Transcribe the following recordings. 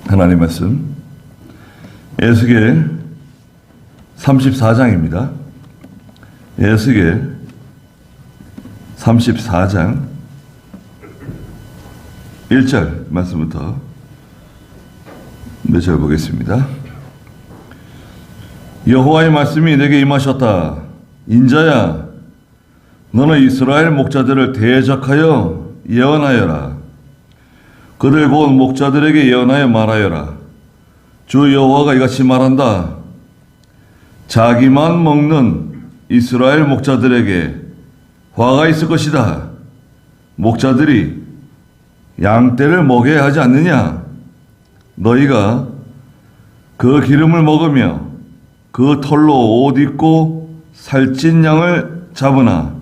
하나님 말씀 에스겔 34장입니다. 에스겔 34장 1절 말씀부터 몇 절 보겠습니다. 여호와의 말씀이 내게 임하셨다. 인자야, 너는 이스라엘 목자들을 대적하여 예언하여라. 그들 곧 목자들에게 예언하여 말하여라. 주 여호와가 이같이 말한다. 자기만 먹는 이스라엘 목자들에게 화가 있을 것이다. 목자들이 양떼를 먹여야 하지 않느냐? 너희가 그 기름을 먹으며 그 털로 옷 입고 살찐 양을 잡으나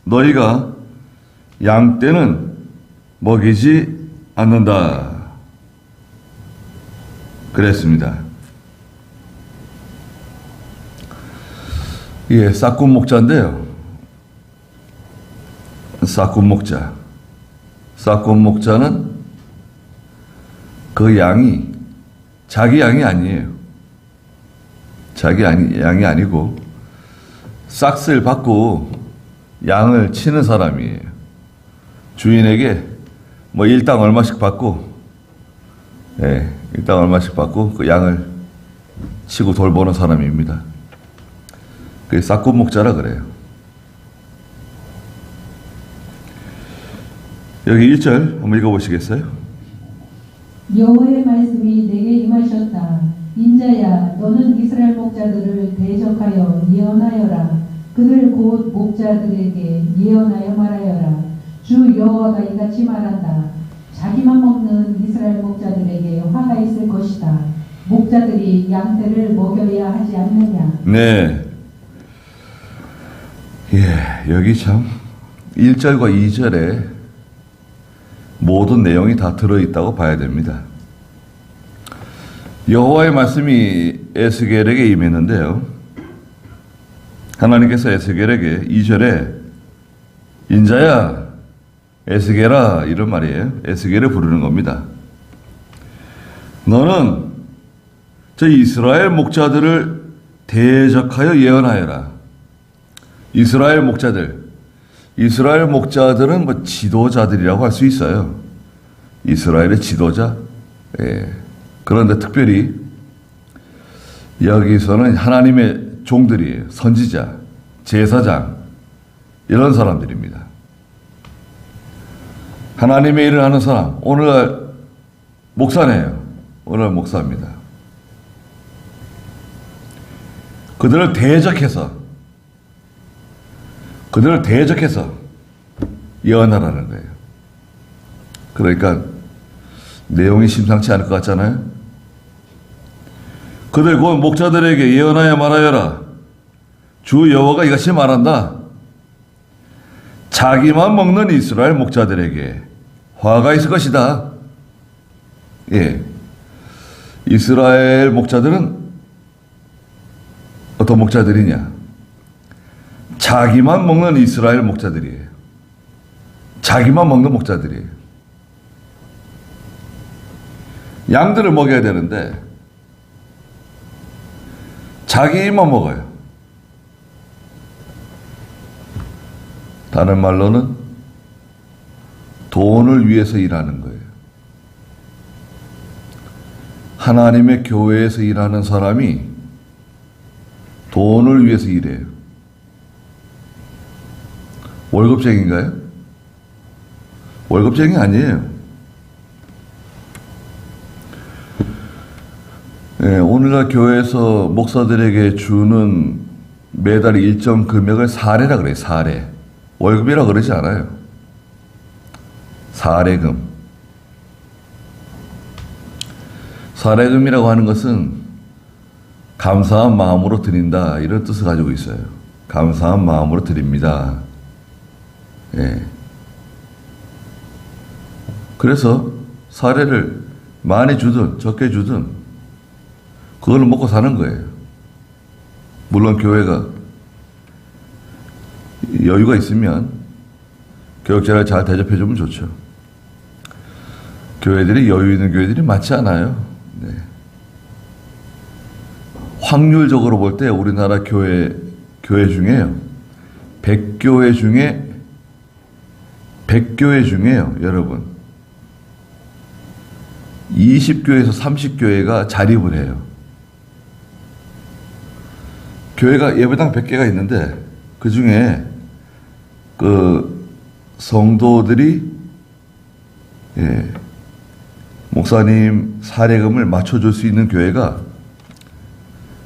너희가 양떼는 먹이지 않는다. 그랬습니다. 예, 싹군 목자인데요. 싹군 목자. 싹군 목자는 그 양이 자기 양이 아니에요. 자기 양이 아니고 싹스를 받고 양을 치는 사람이에요. 주인에게 뭐 일당 얼마씩 받고, 예, 일당 얼마씩 받고 그 양을 치고 돌보는 사람입니다. 그게 싹군 목자라 그래요. 여기 1절 한번 읽어보시겠어요? 여호와의 말씀이 내게 임하셨다. 인자야, 너는 이스라엘 목자들을 대적하여 예언하여라. 그들 곧 목자들에게 예언하여 말하여라. 주 여호와가 이같이 말한다. 자기만 먹는 이스라엘 목자들에게 화가 있을 것이다. 목자들이 양떼를 먹여야 하지 않느냐. 네. 예, 여기 참 1절과 2절에 모든 내용이 다 들어있다고 봐야 됩니다. 여호와의 말씀이 에스겔에게 임했는데요. 하나님께서 에스겔에게 2절에 인자야, 에스겔아, 이런 말이에요. 에스겔을 부르는 겁니다. 너는 저 이스라엘 목자들을 대적하여 예언하여라. 이스라엘 목자들은 뭐 지도자들이라고 할 수 있어요. 이스라엘의 지도자. 예. 그런데 특별히 여기서는 하나님의 종들이에요. 선지자, 제사장, 이런 사람들입니다. 하나님의 일을 하는 사람. 오늘날 목사네요. 오늘 목사입니다. 그들을 대적해서 예언하라는 거예요. 그러니까 내용이 심상치 않을 것 같잖아요. 그들 곧 목자들에게 예언하여 말하여라. 주 여호와가 이같이 말한다. 자기만 먹는 이스라엘 목자들에게 화가 있을 것이다. 예. 이스라엘 목자들은 어떤 목자들이냐? 자기만 먹는 이스라엘 목자들이에요. 자기만 먹는 목자들이에요. 양들을 먹여야 되는데 자기만 먹어요. 다른 말로는 돈을 위해서 일하는 거예요. 하나님의 교회에서 일하는 사람이 돈을 위해서 일해요. 월급쟁이인가요? 월급쟁이 아니에요. 네, 오늘날 교회에서 목사들에게 주는 매달 일정 금액을 사례라 그래요. 사례. 월급이라 그러지 않아요. 사례금. 사례금이라고 하는 것은 감사한 마음으로 드린다, 이런 뜻을 가지고 있어요. 감사한 마음으로 드립니다. 예. 그래서 사례를 많이 주든 적게 주든 그걸 먹고 사는 거예요. 물론 교회가 여유가 있으면 교육자를 잘 대접해주면 좋죠. 교회들이 여유 있는 교회들이 많지 않아요. 확률적으로 볼 때 우리나라 교회 중에요. 100교회 중에요, 여러분. 20교회에서 30교회가 자립을 해요. 교회가 예배당 100개가 있는데 그 중에 그 성도들이 목사님 사례금을 맞춰줄 수 있는 교회가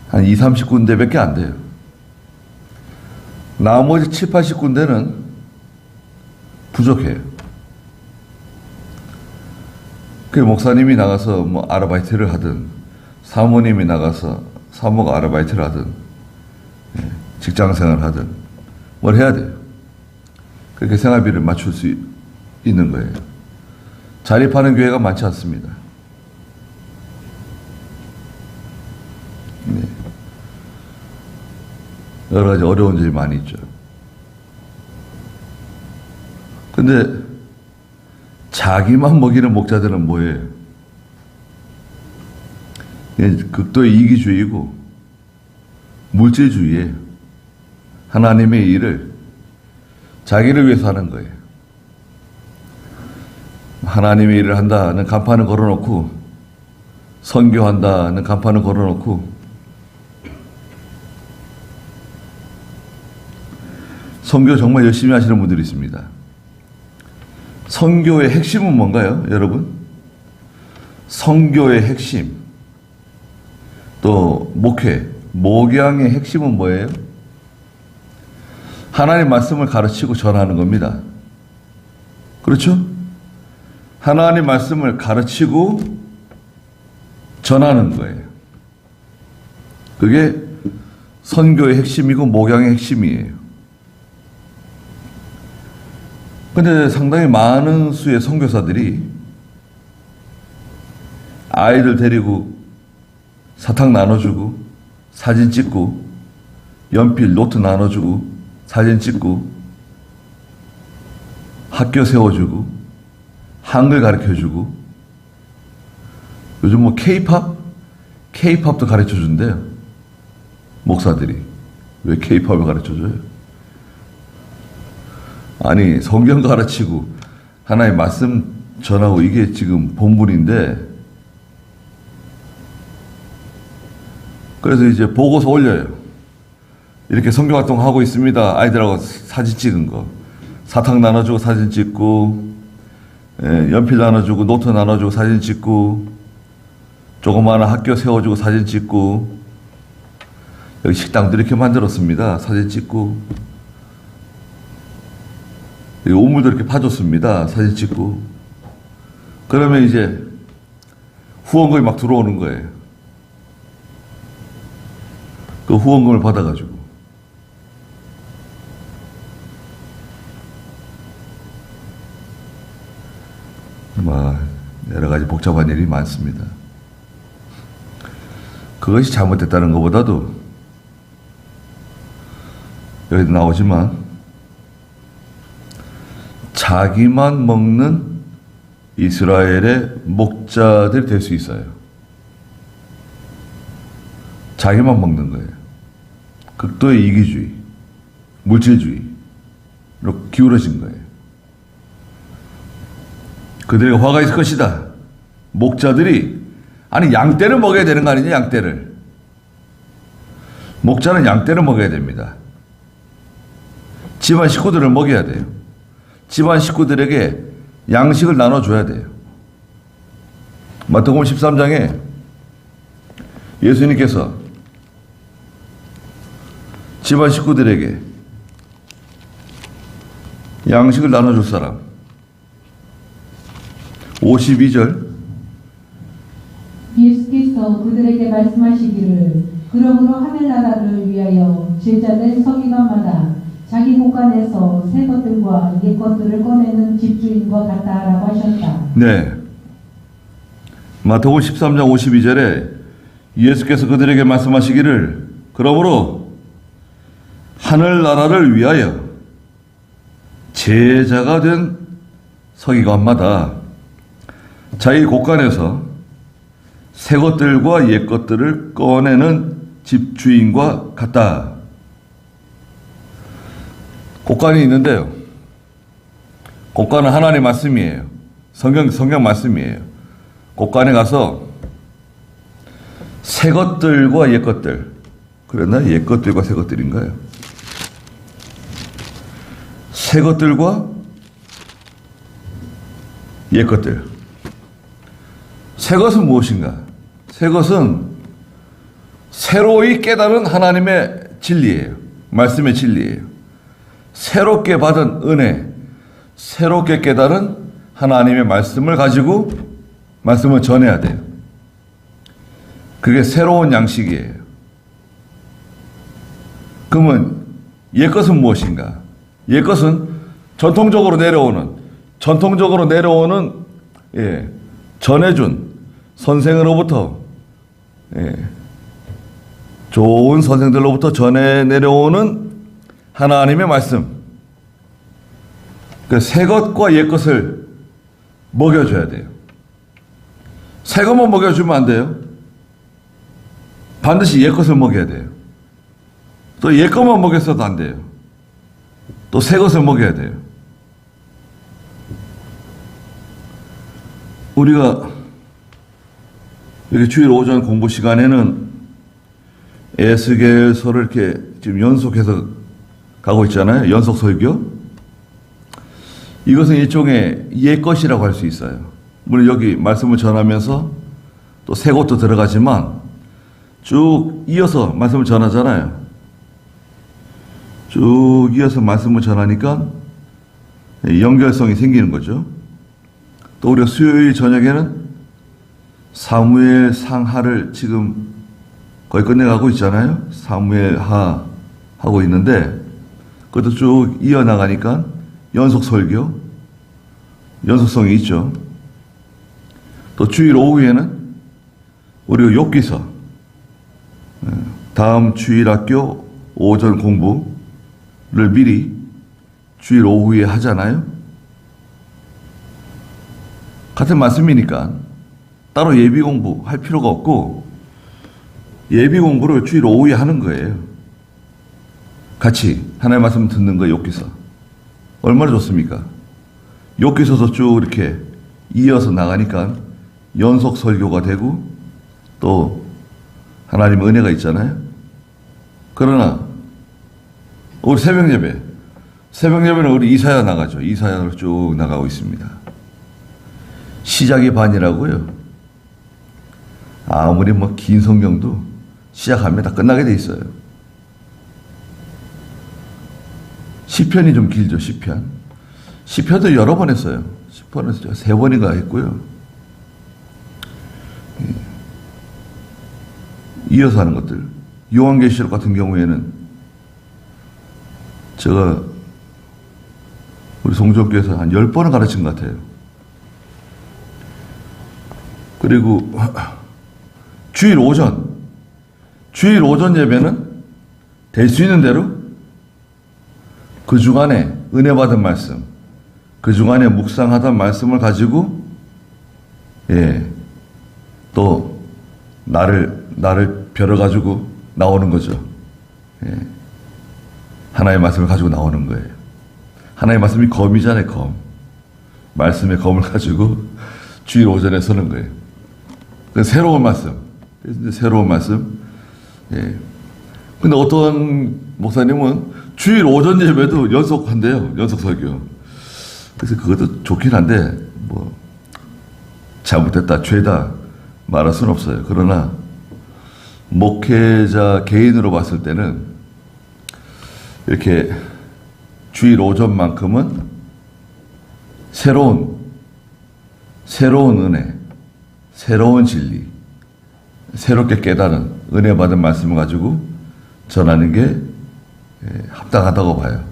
한 20, 30군데밖에 안 돼요. 나머지 7, 80군데는 부족해요. 그 목사님이 나가서 뭐 아르바이트를 하든 사모님이 나가서 사모가 아르바이트를 하든 직장생활을 하든 뭘 해야 돼요. 그렇게 생활비를 맞출 수 있는 거예요. 자립하는 교회가 많지 않습니다. 네. 여러 가지 어려운 점이 많이 있죠. 근데 자기만 먹이는 목자들은 뭐예요? 극도의 이기주의고 물질주의예요. 하나님의 일을 자기를 위해서 하는 거예요. 하나님의 일을 한다는 간판을 걸어놓고 선교한다는 간판을 걸어놓고 선교 정말 열심히 하시는 분들이 있습니다. 선교의 핵심은 뭔가요, 여러분? 선교의 핵심, 또 목양의 핵심은 뭐예요? 하나님 말씀을 가르치고 전하는 겁니다. 그렇죠? 하나님 말씀을 가르치고 전하는 거예요. 그게 선교의 핵심이고 목양의 핵심이에요. 근데 상당히 많은 수의 선교사들이 아이들 데리고 사탕 나눠주고 사진 찍고 연필 노트 나눠주고 사진 찍고 학교 세워주고 한글 가르쳐주고 요즘 뭐 K-팝도 가르쳐준대요. 목사들이. 왜 K-팝을 가르쳐줘요? 아니, 성경 가르치고 하나의 말씀 전하고 이게 지금 본분인데, 그래서 이제 보고서 올려요. 이렇게 성경 활동하고 있습니다. 아이들하고 사진 찍은 거. 사탕 나눠주고 사진 찍고, 연필 나눠주고 노트 나눠주고 사진 찍고, 조그마한 학교 세워주고 사진 찍고, 여기 식당도 이렇게 만들었습니다. 사진 찍고, 오물도 이렇게 파줬습니다. 사진 찍고. 그러면 이제 후원금이 막 들어오는 거예요. 그 후원금을 받아가지고 여러 가지 복잡한 일이 많습니다. 그것이 잘못됐다는 것보다도 여기도 나오지만 자기만 먹는 이스라엘의 목자들이 될 수 있어요. 자기만 먹는 거예요. 극도의 이기주의, 물질주의로 기울어진 거예요. 그들에게 화가 있을 것이다. 목자들이, 아니 양떼를 먹여야 되는 거 아니냐, 양떼를. 목자는 양떼를 먹여야 됩니다. 집안 식구들을 먹여야 돼요. 집안 식구들에게 양식을 나눠줘야 돼요. 마태복음 13장에 예수님께서 집안 식구들에게 양식을 나눠줄 사람 52절 예수께서 그들에게 말씀하시기를 그러므로 하늘나라를 위하여 제자된 서기관마다 자기 곳간에서 새 것들과 옛 것들을 꺼내는 집주인과 같다라고 하셨다. 네. 마태복음 13장 52절에 예수께서 그들에게 말씀하시기를 그러므로 하늘나라를 위하여 제자가 된 서기관마다 자기 곳간에서 새 것들과 옛 것들을 꺼내는 집주인과 같다. 곡간이 있는데요. 곡간은 하나님 말씀이에요. 성경 말씀이에요. 곡간에 가서 새 것들과 옛 것들, 그랬나? 옛 것들과 새 것들인가요? 새 것들과 옛 것들. 새 것은 무엇인가? 새 것은 새로이 깨달은 하나님의 진리예요. 말씀의 진리예요. 새롭게 받은 은혜, 새롭게 깨달은 하나님의 말씀을 가지고 말씀을 전해야 돼요. 그게 새로운 양식이에요. 그러면 옛 것은 무엇인가? 옛 것은 전통적으로 내려오는 전해준 선생으로부터 좋은 선생들로부터 전해 내려오는 하나님의 말씀. 그 새 것과 옛 것을 먹여줘야 돼요. 새 것만 먹여주면 안 돼요. 반드시 옛 것을 먹여야 돼요. 또 옛 것만 먹였어도 안 돼요. 또 새 것을 먹여야 돼요. 우리가 이렇게 주일 오전 공부 시간에는 에스겔서를 이렇게 지금 연속해서 가고 있잖아요. 연속 설교. 이것은 일종의 옛 것이라고 할 수 있어요. 물론 여기 말씀을 전하면서 또 새 것도 들어가지만 쭉 이어서 말씀을 전하잖아요. 쭉 이어서 말씀을 전하니까 연결성이 생기는 거죠. 또 우리가 수요일 저녁에는 사무엘 상하를 지금 거의 끝내가고 있잖아요. 사무엘 하 하고 있는데 그것도 쭉 이어나가니까 연속 설교, 연속성이 있죠. 또 주일 오후에는 우리가 욥기서 다음 주일 학교 오전 공부를 미리 주일 오후에 하잖아요. 같은 말씀이니까 따로 예비 공부할 필요가 없고 예비 공부를 주일 오후에 하는 거예요. 같이 하나님의 말씀 듣는 거예요. 욥기서. 얼마나 좋습니까? 욥기서도 쭉 이렇게 이어서 나가니까 연속 설교가 되고 또 하나님의 은혜가 있잖아요. 그러나 우리 새벽예배는 우리 이사야 나가죠. 이사야로 쭉 나가고 있습니다. 시작이 반이라고요. 아무리 긴 성경도 시작하면 다 끝나게 돼 있어요. 시편이 좀 길죠. 시편도 여러 번 했어요. 시편은 3번인가 했고요. 이어서 하는 것들. 요한계시록 같은 경우에는 제가 우리 송정교에서 한 10번은 가르친 것 같아요. 그리고 주일 오전 예배는 될 수 있는 대로 그 주간에 은혜 받은 말씀, 그 주간에 묵상하던 말씀을 가지고 또 나를 벼려가지고 나오는 거죠. 하나의 말씀을 가지고 나오는 거예요. 하나의 말씀이 검이잖아요. 검. 말씀의 검을 가지고 주일 오전에 서는 거예요. 새로운 말씀. 새로운 말씀. 근데 어떤 목사님은 주일 오전 예배도 연속한대요. 연속 설교. 그래서 그것도 좋긴 한데 잘못됐다, 죄다 말할 수는 없어요. 그러나 목회자 개인으로 봤을 때는 이렇게 주일 오전만큼은 새로운 은혜, 새로운 진리, 새롭게 깨달은 은혜 받은 말씀을 가지고 전하는 게 합당하다고 봐요.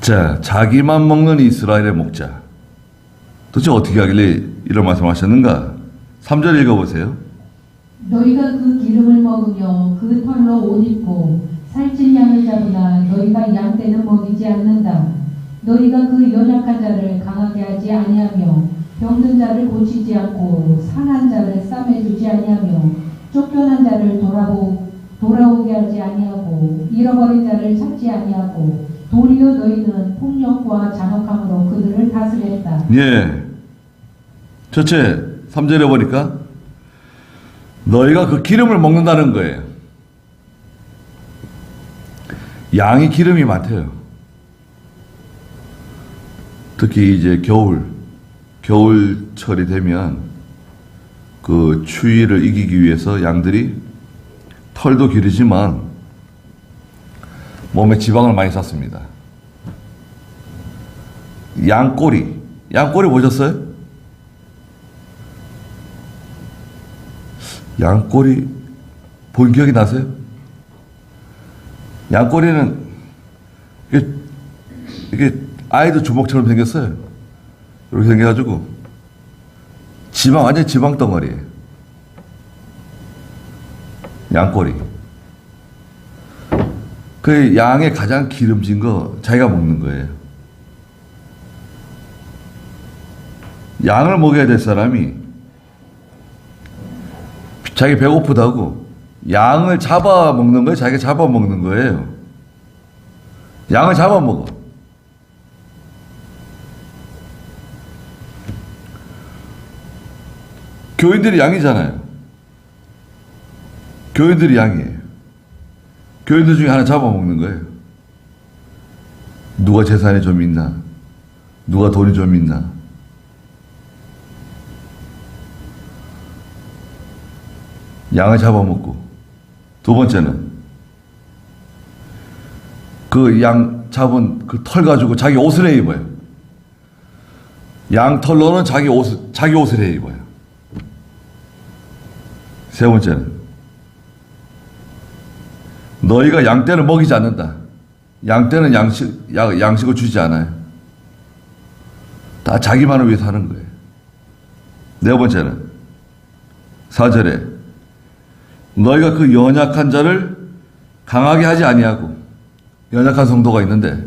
자, 자기만 먹는 이스라엘의 목자. 도대체 어떻게 하길래 이런 말씀하셨는가? 3절 읽어보세요. 너희가 그 기름을 먹으며 그 털로 옷 입고 살찐 양을 잡으나 너희가 양 떼는 먹이지 않는다. 너희가 그 연약한 자를 강하게 하지 아니하며 병든 자를 고치지 않고 상한 자를 싸매주지 아니하며 쫓겨난 자를 돌아오게 하지 아니하고 잃어버린 자를 찾지 아니하고 도리어 너희는 폭력과 잔혹함으로 그들을 다스렸다. 예. 첫째, 3절에 보니까 너희가 그 기름을 먹는다는 거예요. 양이 기름이 많대요. 특히 이제 겨울철이 되면 그 추위를 이기기 위해서 양들이 털도 기르지만 몸에 지방을 많이 쌓습니다. 양꼬리 보셨어요? 양꼬리 본 기억이 나세요? 양꼬리는 이게 아이들 주먹처럼 생겼어요. 이렇게 생겨가지고 완전 지방 덩어리예요. 양꼬리. 그 양의 가장 기름진 거 자기가 먹는 거예요. 양을 먹여야 될 사람이 자기 배고프다고 양을 잡아먹는 거예요. 자기가 잡아먹는 거예요. 양을 잡아먹어. 교인들이 양이잖아요. 교인들이 양이에요. 교인들 중에 하나 잡아먹는 거예요. 누가 재산이 좀 있나? 누가 돈이 좀 있나? 양을 잡아먹고. 두 번째는 그 양 잡은 그 털 가지고 자기 옷을 해 입어요. 양 털로는 자기 옷을 해 입어요. 세 번째는 너희가 양떼를 먹이지 않는다. 양떼는 양식을 주지 않아요. 다 자기만을 위해서 하는 거예요. 네 번째는 4절에 너희가 그 연약한 자를 강하게 하지 아니하고, 연약한 성도가 있는데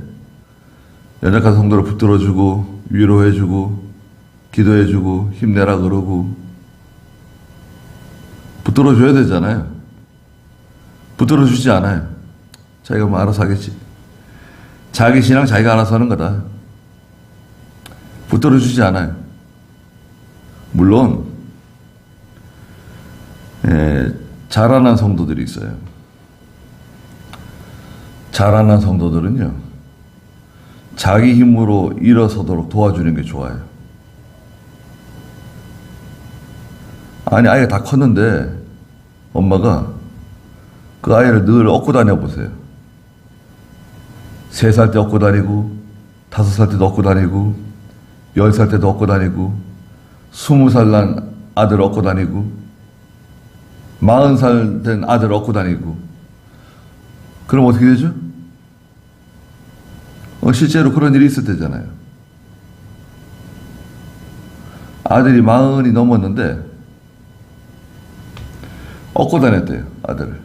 연약한 성도를 붙들어주고 위로해주고 기도해주고 힘내라 그러고 붙들어줘야 되잖아요. 붙들어주지 않아요. 자기가 뭐 알아서 하겠지. 자기 신앙 자기가 알아서 하는 거다. 붙들어주지 않아요. 물론 자라난 성도들이 있어요. 자라난 성도들은요, 자기 힘으로 일어서도록 도와주는 게 좋아요. 아니, 아이가 다 컸는데 엄마가 그 아이를 늘 업고 다녀 보세요. 3살 때 업고 다니고 5살 때도 업고 다니고 10살 때도 업고 다니고 20살 난 아들 업고 다니고 40살 된 아들 업고 다니고. 그럼 어떻게 되죠? 실제로 그런 일이 있을 때잖아요. 아들이 40이 넘었는데 업고 다녔대요, 아들을.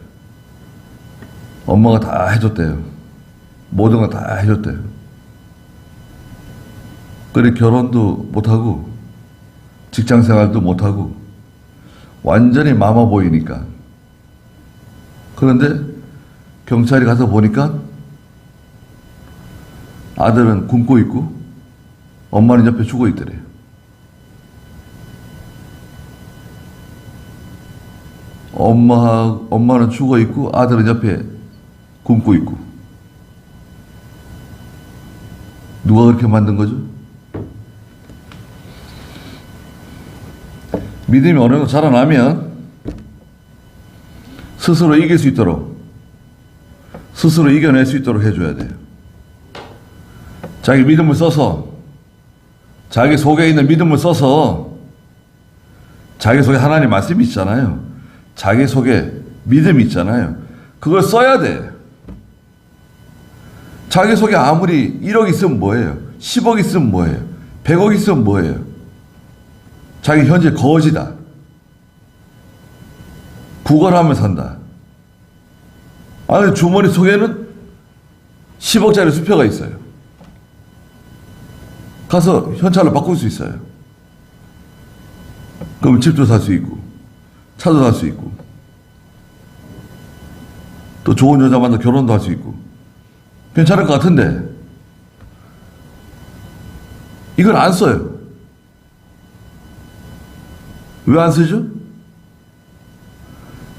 엄마가 다 해줬대요. 모든 걸 다 해줬대요. 그래, 결혼도 못하고 직장생활도 못하고 완전히 마마 보이니까. 그런데 경찰이 가서 보니까 아들은 굶고 있고 엄마는 옆에 죽어 있더래요. 엄마는 죽어 있고 아들은 옆에 굶고 있고. 누가 그렇게 만든 거죠? 믿음이 어느 정도 자라나면 스스로 이길 수 있도록, 스스로 이겨낼 수 있도록 해줘야 돼요. 자기 믿음을 써서, 자기 속에 있는 믿음을 써서, 자기 속에 하나님 말씀이 있잖아요. 자기 속에 믿음이 있잖아요. 그걸 써야 돼. 자기 속에 아무리 1억 있으면 뭐예요? 10억 있으면 뭐예요? 100억 있으면 뭐예요? 자기 현재 거지다. 구걸하며 산다. 아니, 주머니 속에는 10억짜리 수표가 있어요. 가서 현찰로 바꿀 수 있어요. 그럼 집도 살 수 있고, 차도 살 수 있고, 또 좋은 여자 만나 결혼도 할 수 있고, 괜찮을 것 같은데, 이걸 안 써요. 왜 안 쓰죠?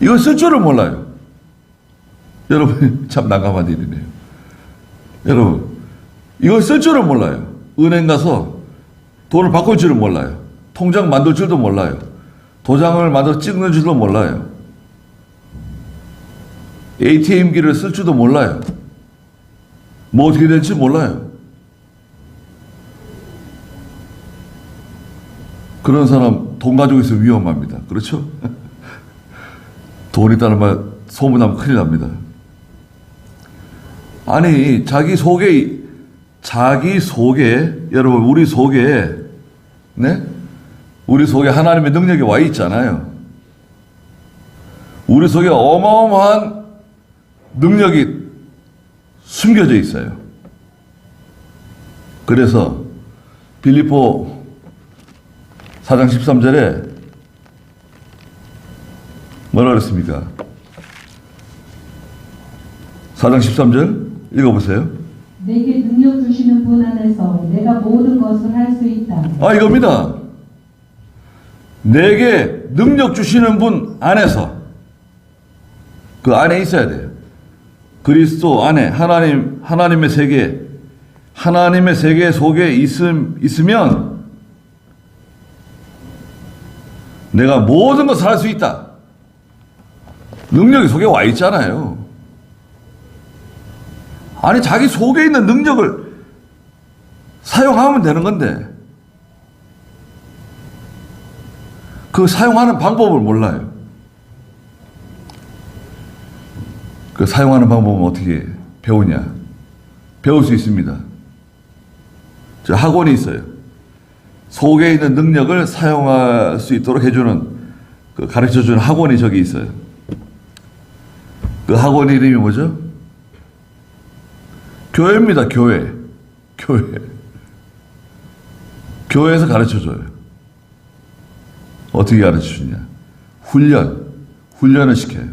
이걸 쓸 줄을 몰라요. 여러분, 참 난감한 일이네요. 여러분, 이걸 쓸 줄을 몰라요. 은행 가서 돈을 바꿀 줄을 몰라요. 통장 만들 줄도 몰라요. 도장을 만들어 찍는 줄도 몰라요. ATM기를 쓸 줄도 몰라요. 뭐 어떻게 될지 몰라요. 그런 사람 돈 가지고 있으면 위험합니다. 그렇죠? 돈 있다는 말 소문나면 큰일 납니다. 아니, 자기 속에, 여러분, 우리 속에, 네? 우리 속에 하나님의 능력이 와 있잖아요. 우리 속에 어마어마한 능력이 숨겨져 있어요. 그래서 빌립보 4장 13절에 뭐라 그랬습니까? 4장 13절 읽어보세요. 내게 능력 주시는 분 안에서 내가 모든 것을 할 수 있다. 아, 이겁니다. 내게 능력 주시는 분 안에서, 그 안에 있어야 돼요. 그리스도 안에 하나님의 세계 속에 있으면 내가 모든 것을 할 수 있다. 능력이 속에 와 있잖아요. 아니, 자기 속에 있는 능력을 사용하면 되는 건데, 그 사용하는 방법을 몰라요. 그 사용하는 방법은 어떻게 배우냐? 배울 수 있습니다. 저 학원이 있어요. 속에 있는 능력을 사용할 수 있도록 해주는, 그 가르쳐주는 학원이 저기 있어요. 그 학원 이름이 뭐죠? 교회입니다. 교회. 교회에서 가르쳐줘요. 어떻게 가르쳐주냐? 훈련을 시켜요.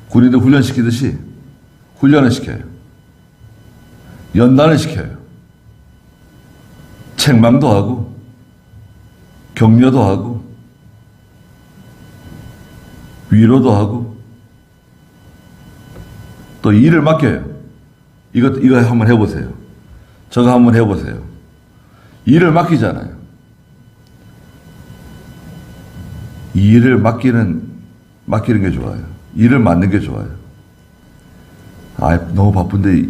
군인들 훈련시키듯이 훈련을 시켜요. 연단을 시켜요. 책망도 하고 격려도 하고 위로도 하고 또 일을 맡겨요. 이거 한번 해보세요. 저거 한번 해보세요. 일을 맡기잖아요. 일을 맡기는 게 좋아요. 일을 맡는 게 좋아요. 아, 너무 바쁜데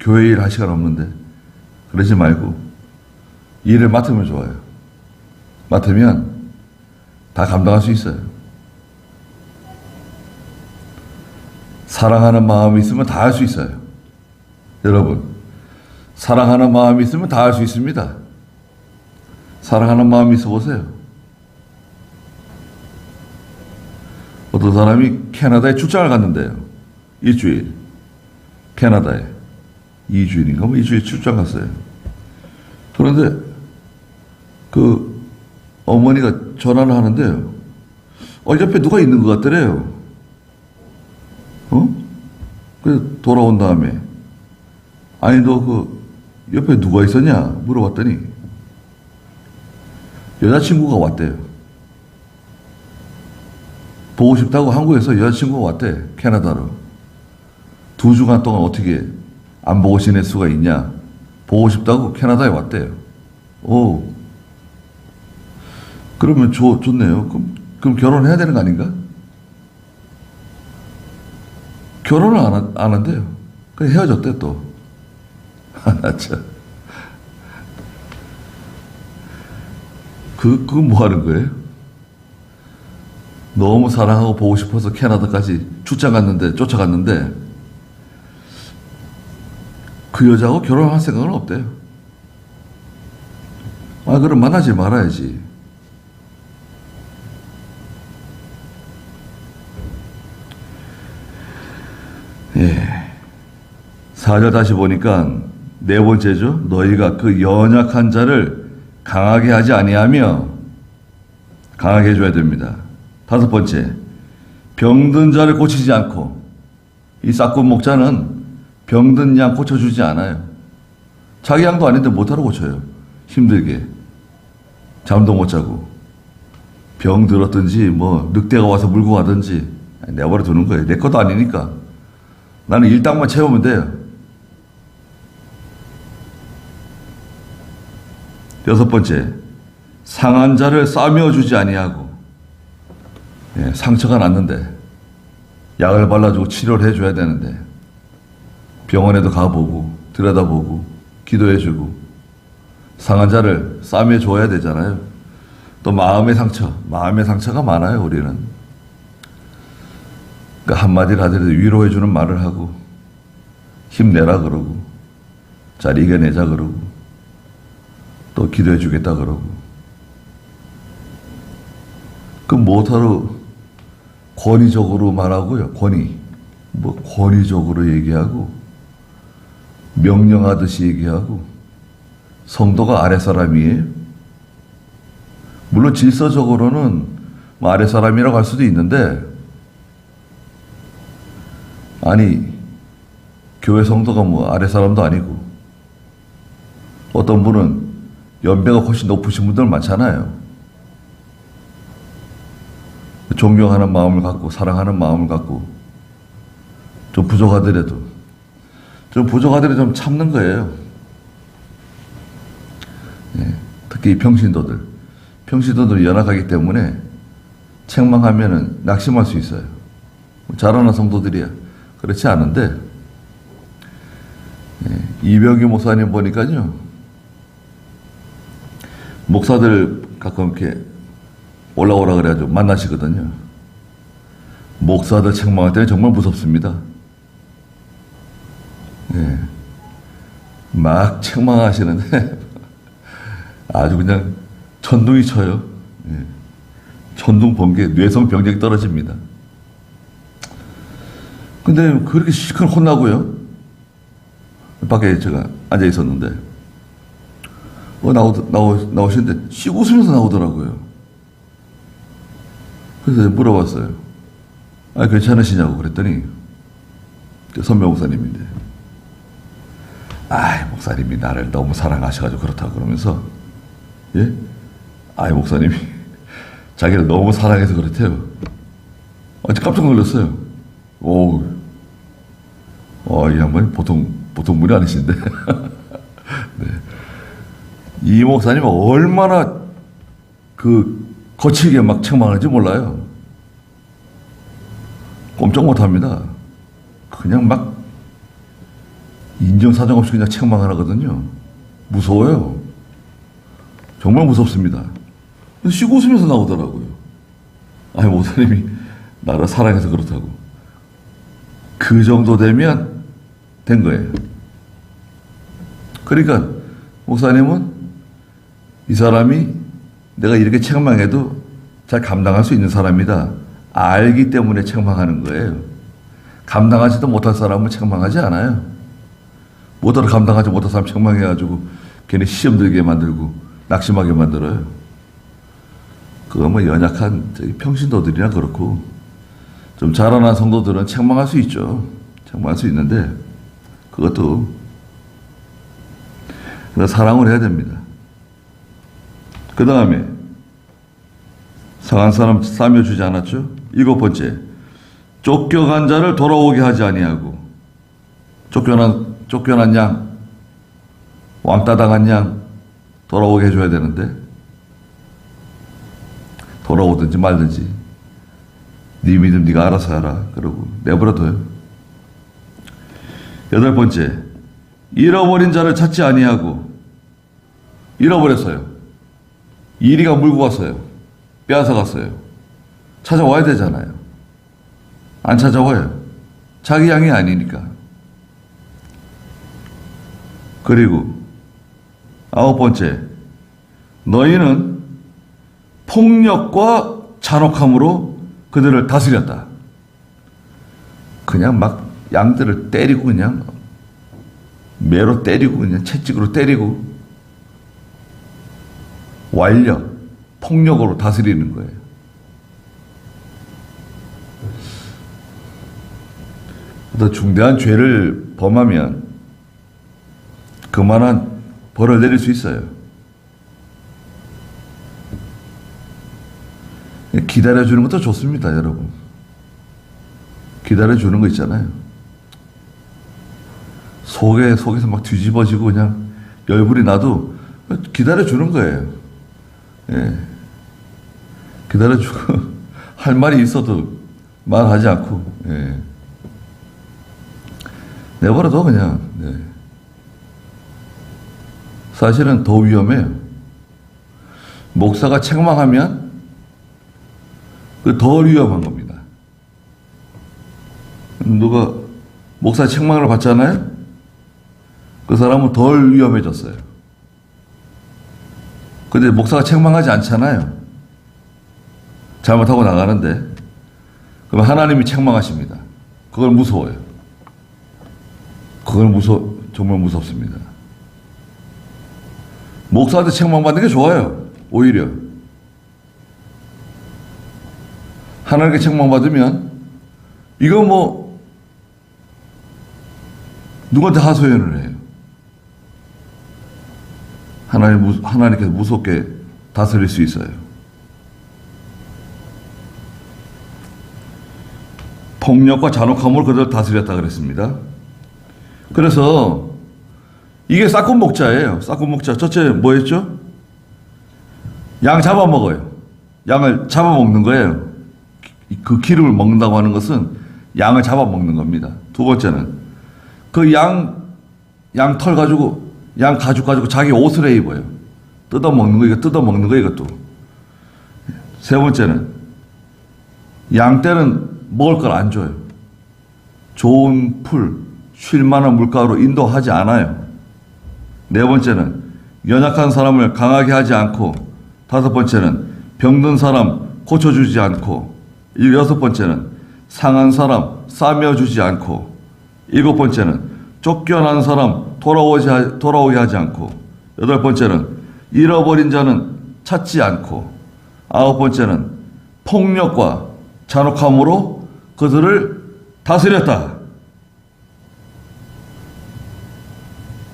교회 일 할 시간 없는데. 그러지 말고 일을 맡으면 좋아요. 맡으면 다 감당할 수 있어요. 사랑하는 마음이 있으면 다 할 수 있어요. 여러분, 사랑하는 마음이 있으면 다 할 수 있습니다. 사랑하는 마음이 있어 보세요. 어떤 사람이 캐나다에 출장을 갔는데요. 일주일. 캐나다에. 2주일인가? 2주일 출장 갔어요. 그런데 그 어머니가 전화를 하는데요. 옆에 누가 있는 것 같더래요. 그래서 돌아온 다음에, 아니, 너 그 옆에 누가 있었냐? 물어봤더니, 여자친구가 왔대요. 보고 싶다고 한국에서 여자친구가 왔대. 캐나다로. 2주간 동안 어떻게 안 보고 지낼 수가 있냐? 보고 싶다고 캐나다에 왔대요. 오. 그러면 좋네요. 그럼 결혼해야 되는 거 아닌가? 결혼을 안 한대요. 그래 헤어졌대 또. 참. 그건 뭐 하는 거예요? 너무 사랑하고 보고 싶어서 캐나다까지 쫓아갔는데 그 여자하고 결혼할 생각은 없대요. 아, 그럼 만나지 말아야지. 예. 4절 다시 보니까 네 번째죠. 너희가 그 연약한 자를 강하게 하지 아니하며 강하게 해줘야 됩니다. 다섯 번째, 병든 자를 고치지 않고, 이 싹군 목자는 병든 양 고쳐주지 않아요. 자기 양도 아닌데 못하러 고쳐요. 힘들게. 잠도 못 자고. 병 들었든지, 뭐, 늑대가 와서 물고 가든지, 내버려 두는 거예요. 내 것도 아니니까. 나는 일당만 채우면 돼요. 여섯 번째, 상한 자를 싸매어 주지 아니하고, 상처가 났는데 약을 발라주고 치료를 해줘야 되는데 병원에도 가보고 들여다보고 기도해주고 상한 자를 싸매어 줘야 되잖아요. 또 마음의 상처가 많아요. 우리는. 그러니까 한마디를 하더라도 위로해주는 말을 하고 힘내라 그러고 잘 이겨내자 그러고 또 기도해주겠다 그러고 그 못하러 권위적으로 말하고요. 권위적으로 얘기하고 명령하듯이 얘기하고 성도가 아랫사람이에요. 물론 질서적으로는 뭐 아랫사람이라고 할 수도 있는데 아니 교회 성도가 뭐 아랫사람도 아니고 어떤 분은 연배가 훨씬 높으신 분들 많잖아요. 존경하는 마음을 갖고 사랑하는 마음을 갖고 좀 부족하더라도 좀 참는 거예요. 특히 평신도들이 연약하기 때문에 책망하면은 낙심할 수 있어요. 잘하는 성도들이야. 그렇지 않은데 이병기 목사님 보니까요. 목사들 가끔 이렇게 올라오라 그래가지고 만나시거든요. 목사들 책망할 때는 정말 무섭습니다. 막 책망하시는데 아주 그냥 천둥이 쳐요. 천둥 번개, 뇌성 병력이 떨어집니다. 근데 그렇게 시큰 혼나고요. 밖에 제가 앉아 있었는데 나오시는데 씩 웃으면서 나오더라고요. 그래서 물어봤어요. 괜찮으시냐고 그랬더니 선배 목사님인데 목사님이 나를 너무 사랑하셔가지고 그렇다고 그러면서 목사님이 자기를 너무 사랑해서 그렇대요. 깜짝 놀랐어요. 이 양반이 보통 분이 아니신데. 네. 이 목사님은 얼마나 거칠게 막 책망하는지 몰라요. 꼼짝 못합니다. 그냥 막 인정사정 없이 그냥 책망을 하거든요. 무서워요. 정말 무섭습니다. 쉬고 웃으면서 나오더라고요. 목사님이 나를 사랑해서 그렇다고. 그 정도 되면 된 거예요. 그러니까 목사님은 이 사람이 내가 이렇게 책망해도 잘 감당할 수 있는 사람이다. 알기 때문에 책망하는 거예요. 감당하지도 못할 사람은 책망하지 않아요. 뭐더러 감당하지 못할 사람 책망해가지고 괜히 시험 들게 만들고 낙심하게 만들어요. 그거 뭐 연약한 평신도들이나 그렇고 좀 자라난 성도들은 책망할 수 있죠. 책망할 수 있는데 그것도 사랑을 해야 됩니다. 그 다음에 상한 사람 싸매주지 않았죠? 일곱 번째, 쫓겨간 자를 돌아오게 하지 아니하고 쫓겨난 양, 왕따 당한 양 돌아오게 해줘야 되는데 돌아오든지 말든지 네 믿음 네가 알아서 해라 그러고 내버려둬요. 여덟 번째, 잃어버린 자를 찾지 아니하고 잃어버렸어요. 이리가 물고 갔어요. 빼앗아 갔어요. 찾아와야 되잖아요. 안 찾아와요. 자기 양이 아니니까. 그리고 아홉 번째, 너희는 폭력과 잔혹함으로 그들을 다스렸다. 그냥 막 양들을 때리고 그냥 매로 때리고 그냥 채찍으로 때리고 완력, 폭력으로 다스리는 거예요. 더 중대한 죄를 범하면 그만한 벌을 내릴 수 있어요. 기다려주는 것도 좋습니다, 여러분. 기다려주는 거 있잖아요. 속에서 막 뒤집어지고 그냥 열불이 나도 기다려주는 거예요. 예. 기다려주고 할 말이 있어도 말하지 않고, 예. 내버려둬 그냥. 네. 사실은 더 위험해요. 목사가 책망하면 그 더 위험한 겁니다. 누가 목사 책망을 받잖아요? 그 사람은 덜 위험해졌어요. 근데 목사가 책망하지 않잖아요. 잘못하고 나가는데. 그럼 하나님이 책망하십니다. 그걸 무서워요. 정말 무섭습니다. 목사한테 책망받는 게 좋아요. 오히려. 하나님께 책망받으면, 이거 뭐, 누구한테 하소연을 해요. 하나님께서 무섭게 다스릴 수 있어요. 폭력과 잔혹함으로 그들을 다스렸다 그랬습니다. 그래서 이게 싹군 목자예요. 싹군 목자. 첫째 뭐였죠? 양 잡아먹어요. 양을 잡아먹는 거예요. 그 기름을 먹는다고 하는 것은 양을 잡아먹는 겁니다. 두 번째는 그 양 털 가지고, 양 가죽 가지고 자기 옷을 해 입어요. 뜯어먹는 거, 이거 뜯어먹는 거, 이것도. 세 번째는 양 떼는 먹을 걸 안 줘요. 좋은 풀, 쉴 만한 물가로 인도하지 않아요. 네 번째는 연약한 사람을 강하게 하지 않고, 다섯 번째는 병든 사람 고쳐주지 않고, 여섯 번째는 상한 사람 싸매어주지 않고, 일곱 번째는 쫓겨난 사람 돌아오게 하지 않고, 여덟 번째는 잃어버린 자는 찾지 않고, 아홉 번째는 폭력과 잔혹함으로 그들을 다스렸다.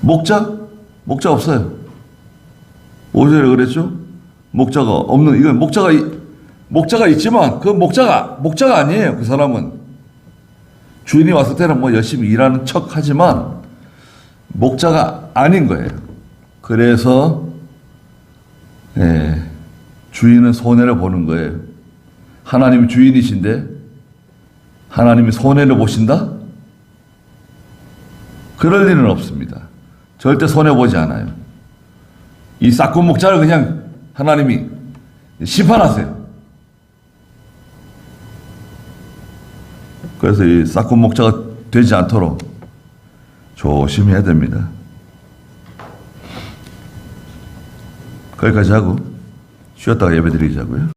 목자 없어요. 5절에 그랬죠? 목자가 없는, 이건 목자가 있지만 그 목자가 아니에요. 그 사람은 주인이 왔을 때는 뭐 열심히 일하는 척 하지만 목자가 아닌 거예요. 그래서 주인은 손해를 보는 거예요. 하나님이 주인이신데 하나님이 손해를 보신다? 그럴 일은 없습니다. 절대 손해보지 않아요. 이 싹군 목자를 그냥 하나님이 심판하세요. 그래서 이 싹군 목자가 되지 않도록 조심해야 됩니다. 거기까지 하고 쉬었다가 예배 드리자고요.